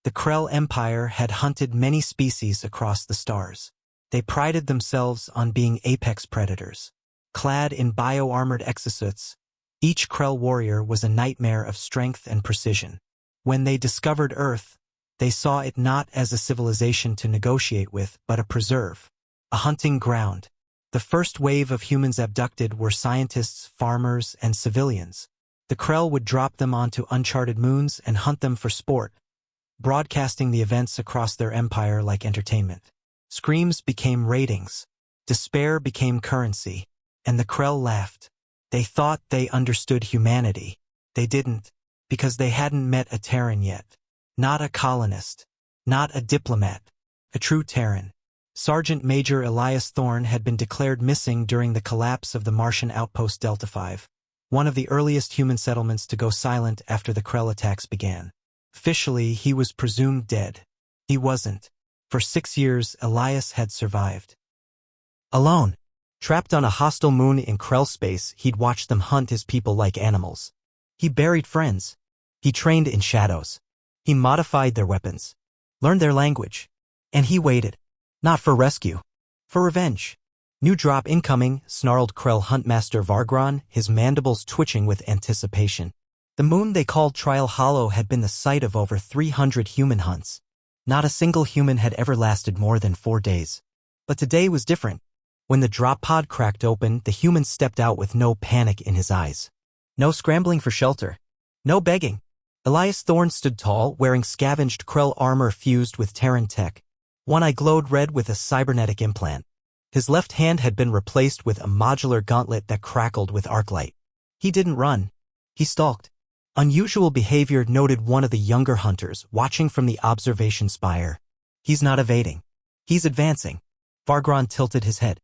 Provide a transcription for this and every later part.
The Krell Empire had hunted many species across the stars. They prided themselves on being apex predators. Clad in bio-armored exosuits, each Krell warrior was a nightmare of strength and precision. When they discovered Earth, they saw it not as a civilization to negotiate with, but a preserve, a hunting ground. The first wave of humans abducted were scientists, farmers, and civilians. The Krell would drop them onto uncharted moons and hunt them for sport, broadcasting the events across their empire like entertainment. Screams became ratings, despair became currency, and the Krell laughed. They thought they understood humanity. They didn't, because they hadn't met a Terran yet. Not a colonist, not a diplomat, a true Terran. Sergeant Major Elias Thorne had been declared missing during the collapse of the Martian outpost Delta 5, one of the earliest human settlements to go silent after the Krell attacks began. Officially, he was presumed dead. He wasn't. For 6 years, Elias had survived. Alone, trapped on a hostile moon in Krell space, he'd watched them hunt his people like animals. He buried friends. He trained in shadows. He modified their weapons, learned their language. And he waited. Not for rescue. For revenge. New drop incoming, snarled Krell Huntmaster Vargron, his mandibles twitching with anticipation. The moon they called Trial Hollow had been the site of over 300 human hunts. Not a single human had ever lasted more than 4 days. But today was different. When the drop pod cracked open, the human stepped out with no panic in his eyes. No scrambling for shelter. No begging. Elias Thorne stood tall, wearing scavenged Krell armor fused with Terran tech. One eye glowed red with a cybernetic implant. His left hand had been replaced with a modular gauntlet that crackled with arc light. He didn't run. He stalked. Unusual behavior, noted one of the younger hunters, watching from the observation spire. He's not evading. He's advancing. Vargron tilted his head.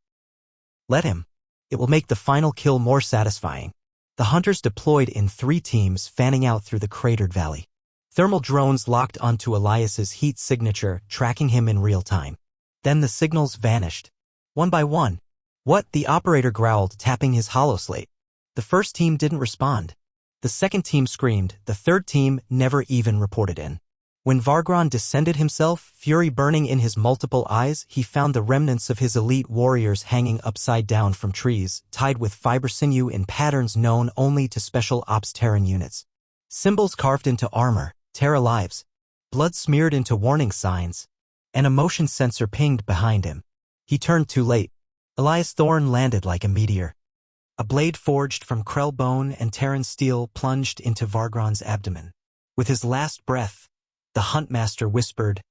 Let him. It will make the final kill more satisfying. The hunters deployed in 3 teams, fanning out through the cratered valley. Thermal drones locked onto Elias's heat signature, tracking him in real time. Then the signals vanished. One by one. What? The operator growled, tapping his holoslate. The first team didn't respond. The second team screamed. The third team never even reported in. When Vargron descended himself, fury burning in his multiple eyes, he found the remnants of his elite warriors hanging upside down from trees, tied with fiber sinew in patterns known only to special ops Terran units. Symbols carved into armor, Terra lives. Blood smeared into warning signs. An emotion sensor pinged behind him. He turned too late. Elias Thorne landed like a meteor. A blade forged from Krell bone and Terran steel plunged into Vargron's abdomen. With his last breath, the Huntmaster whispered,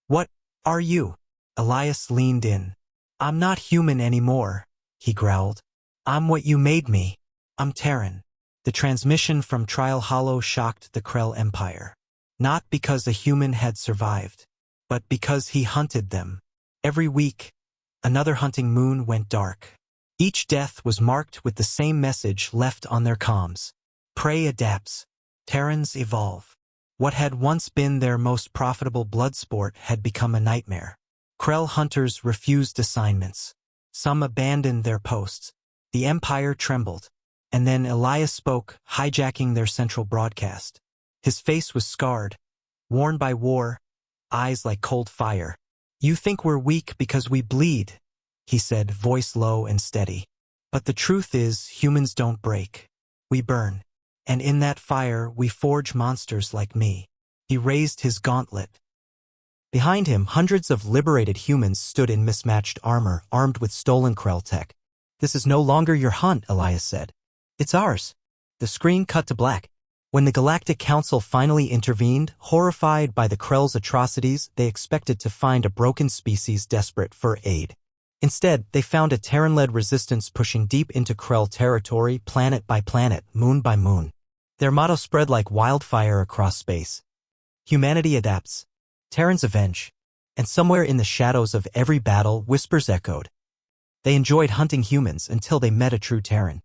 "What are you?" Elias leaned in. "I'm not human anymore," he growled. "I'm what you made me. I'm Terran." The transmission from Trial Hollow shocked the Krell Empire. Not because a human had survived, but because he hunted them. Every week, another hunting moon went dark. Each death was marked with the same message left on their comms. Prey adapts. Terrans evolve. What had once been their most profitable blood sport had become a nightmare. Krell hunters refused assignments. Some abandoned their posts. The Empire trembled. And then Elias spoke, hijacking their central broadcast. His face was scarred, worn by war, eyes like cold fire. "You think we're weak because we bleed," he said, voice low and steady. "But the truth is, humans don't break. We burn. And in that fire, we forge monsters like me." He raised his gauntlet. Behind him, hundreds of liberated humans stood in mismatched armor, armed with stolen Krell tech. "This is no longer your hunt," Elias said. "It's ours." The screen cut to black. When the Galactic Council finally intervened, horrified by the Krell's atrocities, they expected to find a broken species desperate for aid. Instead, they found a Terran-led resistance pushing deep into Krell territory, planet by planet, moon by moon. Their motto spread like wildfire across space. Humanity adapts. Terrans avenge. And somewhere in the shadows of every battle, whispers echoed. They enjoyed hunting humans until they met a true Terran.